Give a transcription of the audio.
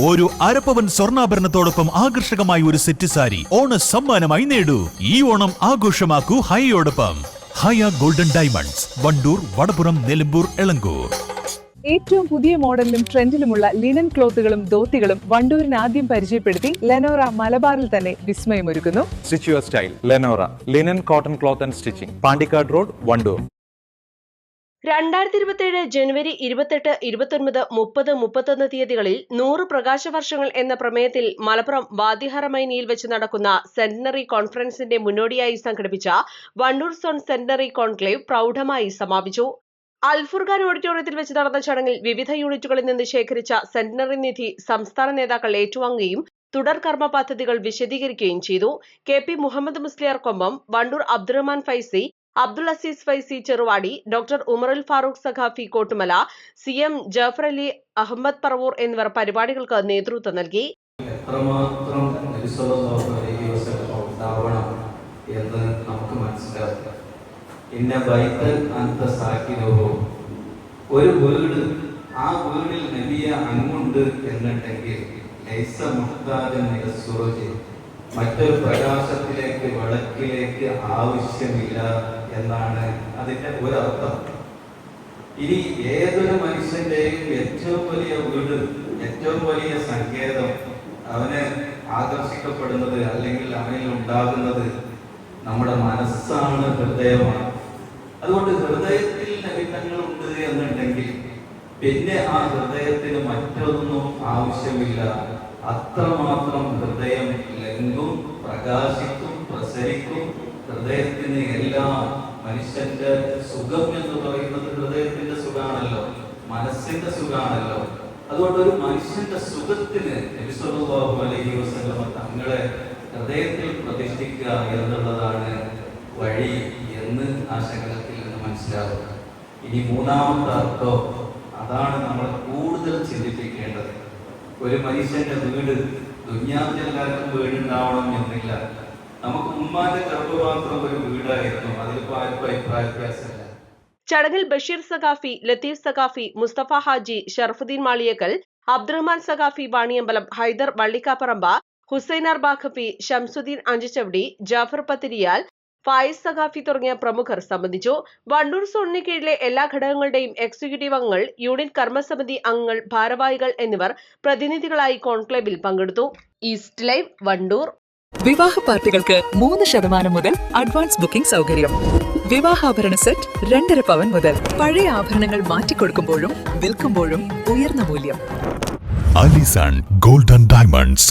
ഒരു അരപ്പവൻ സ്വർണ്ണാഭരണത്തോടൊപ്പം ആകർഷകമായ ഒരു സെറ്റ് സാരി ഓണ സമ്മാനമായി നേടൂ. ഈ ഓണം ആഘോഷമാക്കൂ ഹൈയോടൊപ്പം. ഹയ ഗോൾഡൻ ഡയമണ്ട്സ്, വണ്ടൂർ, വടപുറം, നിലമ്പൂർ, എളങ്കൂർ. ഏറ്റവും പുതിയ മോഡലിലും ട്രെൻഡിലുമുള്ള ലിനൻ ക്ലോത്തുകളും ധോത്തികളും വണ്ടൂരിന് ആദ്യം പരിചയപ്പെടുത്തി ലെനോറ മലബാറിൽ തന്നെ വിസ്മയമൊരുക്കുന്നു. Stitch your style Lenora linen cotton cloth and stitching, Pandikkad road, Wandoor. 2027 ജനുവരി 28, 29, 30, 31 തീയതികളിൽ 100 പ്രകാശവർഷങ്ങൾ എന്ന പ്രമേയത്തിൽ മലപ്പുറം വാദിഹറമൈനിയിൽ വെച്ച് നടക്കുന്ന സെന്റിനറി കോൺഫറൻസിന്റെ മുന്നോടിയായി സംഘടിപ്പിച്ച വണ്ടൂർ സോൺ സെന്റിനറി കോൺക്ലേവ് പ്രൗഢമായി സമാപിച്ചു. അൽഫുർഖാൻ ഓഡിറ്റോറിയത്തിൽ വെച്ച് നടന്ന ചടങ്ങിൽ വിവിധ യൂണിറ്റുകളിൽ നിന്ന് ശേഖരിച്ച സെന്റിനറി നിധി സംസ്ഥാന നേതാക്കൾ ഏറ്റുവാങ്ങുകയും തുടർ കർമ്മ പദ്ധതികൾ വിശദീകരിക്കുകയും ചെയ്തു. KP മുഹമ്മദ് മുസ്ലിയാർ കൊമ്പം, വണ്ടൂർ അബ്ദുറഹ്മാൻ ഫൈസി, അബ്ദുൽ അസീസ് ഫൈസി ചെറുവാടി, ഡോക്ടർ ഉമറുൽ ഫാറൂഖ് സഖാഫി കോട്ടുമല, CM ജാഫർ അലി അഹമ്മദ് പറവൂർ എന്നിവർ പരിപാടികൾക്ക് നേതൃത്വം നൽകി. എത്രമാത്രം എന്ന് നമുക്ക് മനസ്സിലാക്കാം. ഒരു വീട്, ആ വീടിൽ നബിയ അങ്ങുണ്ട് എന്നുണ്ടെങ്കിൽ മറ്റൊരു പ്രകാശത്തിലേക്ക്, വിളക്കിലേക്ക് ആവശ്യമില്ല എന്നാണ് അതിന്റെ ഒരർത്ഥം. ഇനി ഏതൊരു മനുഷ്യന്റെയും ഏറ്റവും വലിയ വീട്, ഏറ്റവും വലിയ സങ്കേതം, അവന് ആകർഷിക്കപ്പെടുന്നത് അല്ലെങ്കിൽ അവനിൽ ഉണ്ടാകുന്നത് നമ്മുടെ മനസ്സാണ്, ഹൃദയമാണ്. അതുകൊണ്ട് ഹൃദയത്തിൽ നബിതങ്ങളുണ്ട് എന്നുണ്ടെങ്കിൽ പിന്നെ ആ ഹൃദയത്തിന് മറ്റൊന്നും ആവശ്യമില്ല. അത്രമാത്രം ഹൃദയം ലംഘും, പ്രകാശിക്കും, പ്രസരിക്കും. ഹൃദയത്തിന് എല്ലാം, മനുഷ്യന്റെ സുഖം എന്ന് പറയുന്നത് ഹൃദയത്തിന്റെ സുഖാണല്ലോ, മനസ്സിന്റെ സുഖാണല്ലോ. അതുകൊണ്ട് ഒരു മനുഷ്യന്റെ സുഖത്തിന് നബി സല്ലല്ലാഹു അലൈഹി വസല്ലം തങ്ങളെ ഹൃദയത്തിൽ പ്രതിഷ്ഠിക്കുക എന്നുള്ളതാണ് വഴി എന്ന് ആ ശകലത്തിൽ നിന്ന് മനസ്സിലാവും. ഇനി മൂന്നാമത്തെ അർത്ഥം, അതാണ് നമ്മൾ കൂടുതൽ ചിന്തിപ്പിക്കേണ്ടത്. ഒരു മനുഷ്യന്റെ വീട്, ദുനിയാവിൽ എല്ലാവർക്കും വീടുണ്ടാവണം എന്നില്ല. നമുക്ക് ഉമ്മാന്റെ ഗർഭപാത്രം ഒരു വീടായിരുന്നു, അതിലിപ്പോ ആർക്കും അഭിപ്രായ വ്യത്യാസമില്ല. ചടങ്ങിൽ ബഷീർ സഖാഫി, ലത്തീഫ് സഖാഫി, മുസ്തഫ ഹാജി, ഷറഫുദ്ദീൻ മാളിയേക്കൽ, അബ്ദുറഹ്മാൻ സഖാഫി വാണിയമ്പലം, ഹൈദർ വള്ളിക്കാപ്പറമ്പ, ഹുസൈനാർ ബാഖഫി, ഷംസുദ്ദീൻ അഞ്ചുചവടി, ജാഫർ പത്തിരിയാൽ, ഫായിസ് സഖാഫി തുടങ്ങിയ പ്രമുഖർ സംബന്ധിച്ചു. വണ്ടൂർ സോണിന് കീഴിലെ എല്ലാ ഘടകങ്ങളുടെയും എക്സിക്യൂട്ടീവ് അംഗങ്ങൾ, യൂണിറ്റ് കർമ്മസമിതി അംഗങ്ങൾ, ഭാരവാഹികൾ എന്നിവർ പ്രതിനിധികളായി കോൺക്ലേവിൽ പങ്കെടുത്തു. East live, Wandoor. വിവാഹ പാർട്ടികൾക്ക് 3% മുതൽ അഡ്വാൻസ് ബുക്കിംഗ് സൗകര്യം. വിവാഹാഭരണ സെറ്റ് 2.5 പവൻ മുതൽ. പഴയ ആഭരണങ്ങൾ മാറ്റിക്കൊടുക്കുമ്പോഴും വിൽക്കുമ്പോഴും ഉയർന്ന മൂല്യം. Allison golden diamonds.